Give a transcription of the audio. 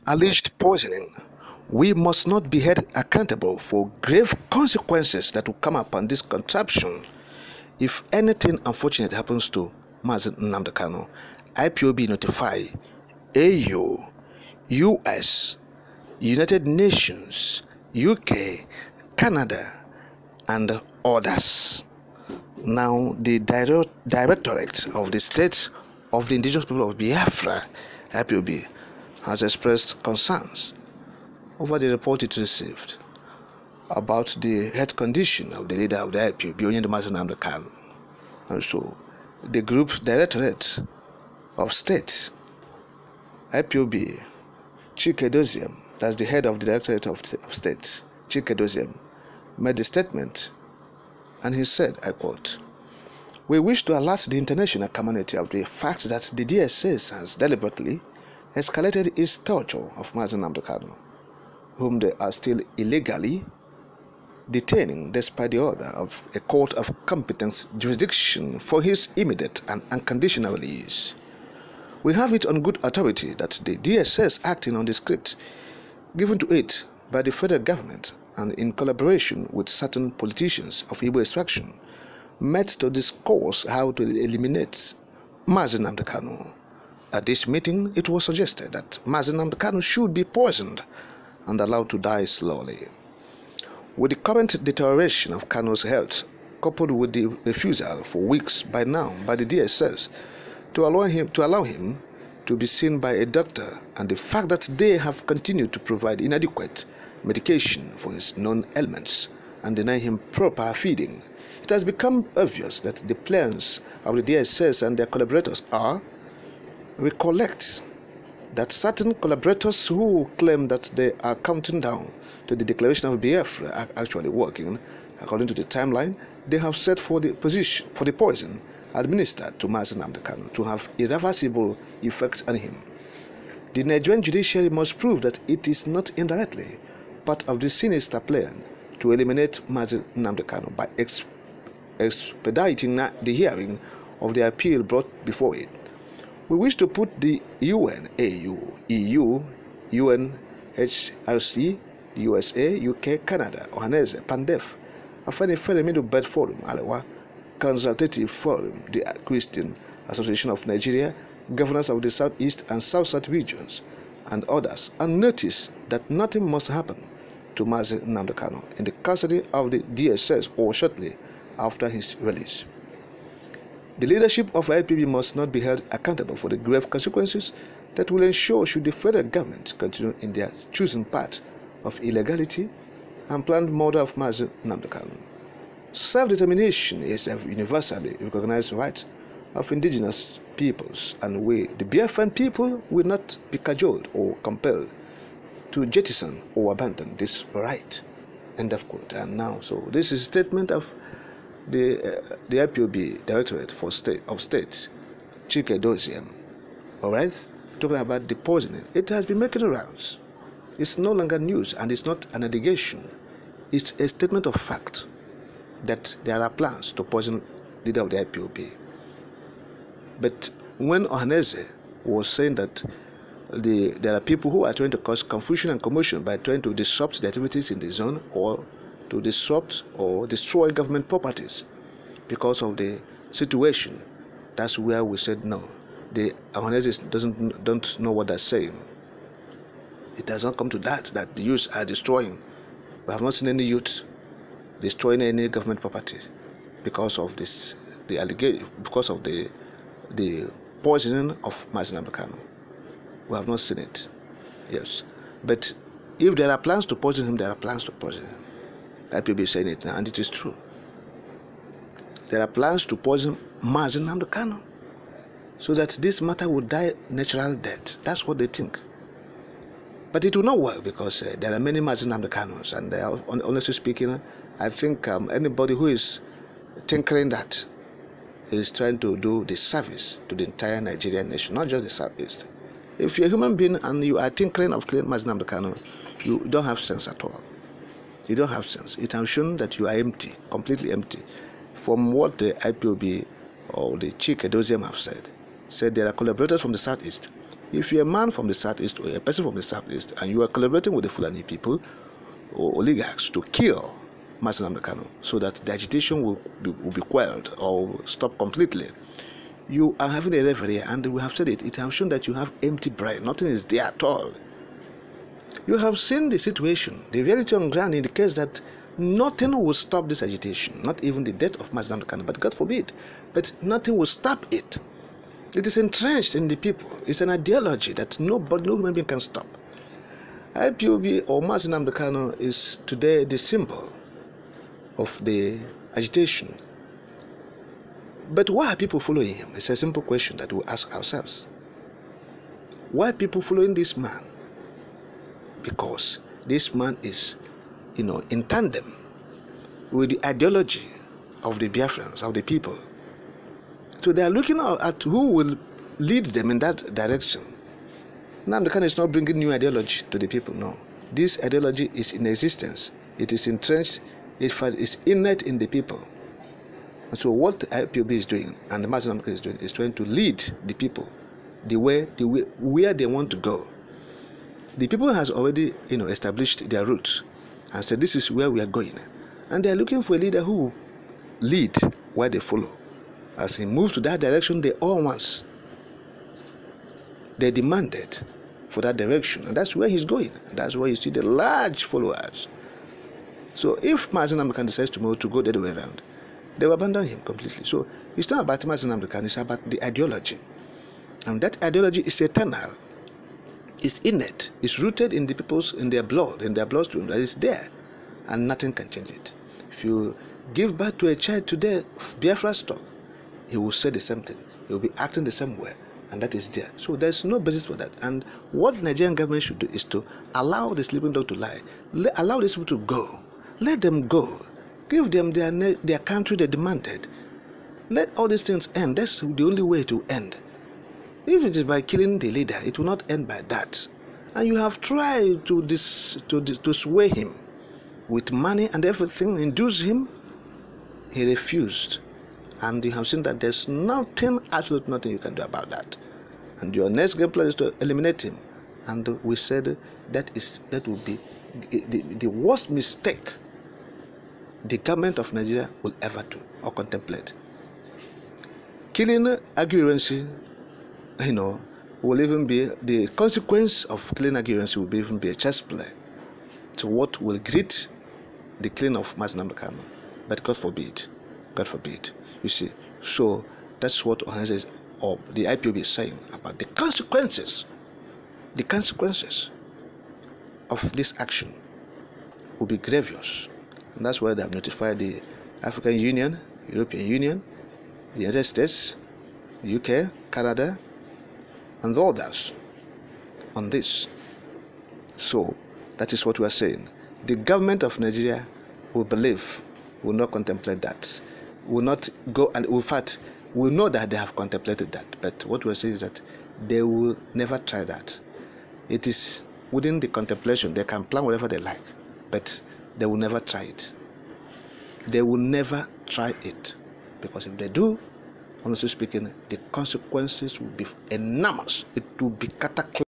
alleged poisoning, we must not be held accountable for grave consequences that will come upon this contraption. If anything unfortunate happens to Mazi NNAMDI KANU, IPOB notify AU, US, United Nations, UK, Canada, and others. Now, the Directorate of the State of the Indigenous People of Biafra, IPOB, has expressed concerns over the report it received about the health condition of the leader of the IPOB, Mazi NNAMDI KANU. And so, the group's Directorate of State, IPOB, Chike Doziem, that's the head of the Directorate of State, Chike Doziem, made a statement, and he said, I quote, "We wish to alert the international community of the fact that the DSS has deliberately escalated its torture of Mazi NNAMDI KANU, whom they are still illegally detaining despite the order of a court of competent jurisdiction for his immediate and unconditional release. We have it on good authority that the DSS, acting on the script given to it by the federal government and in collaboration with certain politicians of Igbo extraction, met to discuss how to eliminate Mazi NNAMDI KANU. At this meeting, it was suggested that Mazi NNAMDI KANU should be poisoned and allowed to die slowly. With the current deterioration of KANU's health, coupled with the refusal for weeks by now by the DSS to allow him to be seen by a doctor, and the fact that they have continued to provide inadequate medication for his known ailments and deny him proper feeding, it has become obvious that the plans of the DSS and their collaborators are recollect that certain collaborators who claim that they are counting down to the declaration of Biafra are actually working according to the timeline they have set for the poison administered to Mazi NNAMDI KANU to have irreversible effects on him. The Nigerian judiciary must prove that it is not indirectly part of the sinister plan to eliminate Mazi NNAMDI KANU by expediting the hearing of the appeal brought before it. We wish to put the UN, AU, EU, UNHRC, USA, UK, Canada, Ohanese, Pandef, Afeni Middle Belt Forum, Alewa, Consultative Forum, the Christian Association of Nigeria, Governors of the Southeast and South-South regions, and others, and notice that nothing must happen to Mazi NNAMDI KANU in the custody of the DSS or shortly after his release. The leadership of IPOB must not be held accountable for the grave consequences that will ensure should the federal government continue in their chosen path of illegality and planned murder of Mazi NNAMDI KANU. Self-determination is a universally recognized right of indigenous peoples, and we, the Biafran people, will not be cajoled or compelled to jettison or abandon this right." End of quote. And now, so this is a statement of the IPOB Directorate of State, Chike Doziem. All right, talking about the poisoning. It has been making rounds. It's no longer news, and it's not an allegation. It's a statement of fact that there are plans to poison the leader of the IPOB. But when Ohanese was saying that there are people who are trying to cause confusion and commotion by trying to disrupt the activities in the zone or to disrupt or destroy government properties because of the situation, that's where we said no. The Ohaneses don't know what they're saying. It has not come to that the youths are destroying. We have not seen any youth destroying any government property because of this, the allegation, because of the poisoning of Mazi NNAMDI KANU. We have not seen it. Yes. But if there are plans to poison him, there are plans to poison him. IPOB is saying it now, and it is true. There are plans to poison Mazi NNAMDI KANU so that this matter will die natural death. That's what they think. But it will not work because there are many Mazi NNAMDI KANUs, and honestly speaking, I think anybody who is tinkering that is trying to do the service to the entire Nigerian nation, not just the Southeast. If you're a human being and you are tinkering of killing Mazi NNAMDI KANU, you don't have sense at all. You don't have sense. It has shown that you are empty, completely empty. From what the IPOB or the Chike Doziem have said there are collaborators from the Southeast If you're a man from the southeast or a person from the southeast and you are collaborating with the Fulani people or oligarchs to kill Mazi Nnamdi Kanu so that the agitation will be quelled or stop completely, you are having a referee, and we have said it. It has shown that you have empty brain. Nothing is there at all. You have seen the situation. The reality on ground indicates that nothing will stop this agitation, not even the death of Mazi Nnamdi Kanu, but God forbid. But nothing will stop it. It is entrenched in the people. It's an ideology that no human being can stop. IPOB or Mazi Nnamdi Kanu is today the symbol of the agitation. But why are people following him? It's a simple question that we ask ourselves. Why are people following this man? Because this man is, in tandem with the ideology of the Biafrans, of the people. So they are looking at who will lead them in that direction. Nnamdi Kanu is not bringing new ideology to the people, no. This ideology is in existence. It is entrenched, it is innate in the people. And so what the IPOB is doing and the Mazi Nnamdi Kanu is doing is trying to lead the people the way where they want to go. The people has already, established their roots and said this is where we are going. And they are looking for a leader who will lead where they follow. As he moves to that direction, they all once. They demanded for that direction, and that's where he's going. And that's where you see the large followers. So if Mazi Nnamdi Kanu decides tomorrow to go the other way around, they will abandon him completely. So it's not about Mazi Nnamdi Kanu, it's about the ideology. And that ideology is eternal. It's innate. It's rooted in the people's, in their bloodstream. That is there, and nothing can change it. If you give birth to a child today, Biafra stock, he will say the same thing. He will be acting the same way, and that is there. So there's no basis for that. And what the Nigerian government should do is to allow the sleeping dog to lie. Allow these people to go. Let them go. Give them their country they demanded. Let all these things end. That's the only way to end. If it is by killing the leader, it will not end by that. And you have tried to sway him with money and everything, induce him. He refused. And you have seen that there's nothing, absolutely nothing you can do about that. And your next game plan is to eliminate him. And we said that would be the worst mistake the government of Nigeria will ever do or contemplate. Killing Aguiyi will even be the consequence of killing Aguiyi will even be a chess play to what will greet the killing of Mazi Nnamdi Kanu. But God forbid, you see. So that's what the IPOB is saying about the consequences. The consequences of this action will be grievous, and that's why they have notified the African Union, European Union, the United States, UK, Canada, and others on this. So that is what we are saying. The government of Nigeria will not contemplate that, will not go, and in fact, we know that they have contemplated that. But what we are saying is that they will never try that. It is within the contemplation. They can plan whatever they like, but they will never try it. They will never try it, because if they do, honestly speaking, the consequences will be enormous. It will be cataclysmic.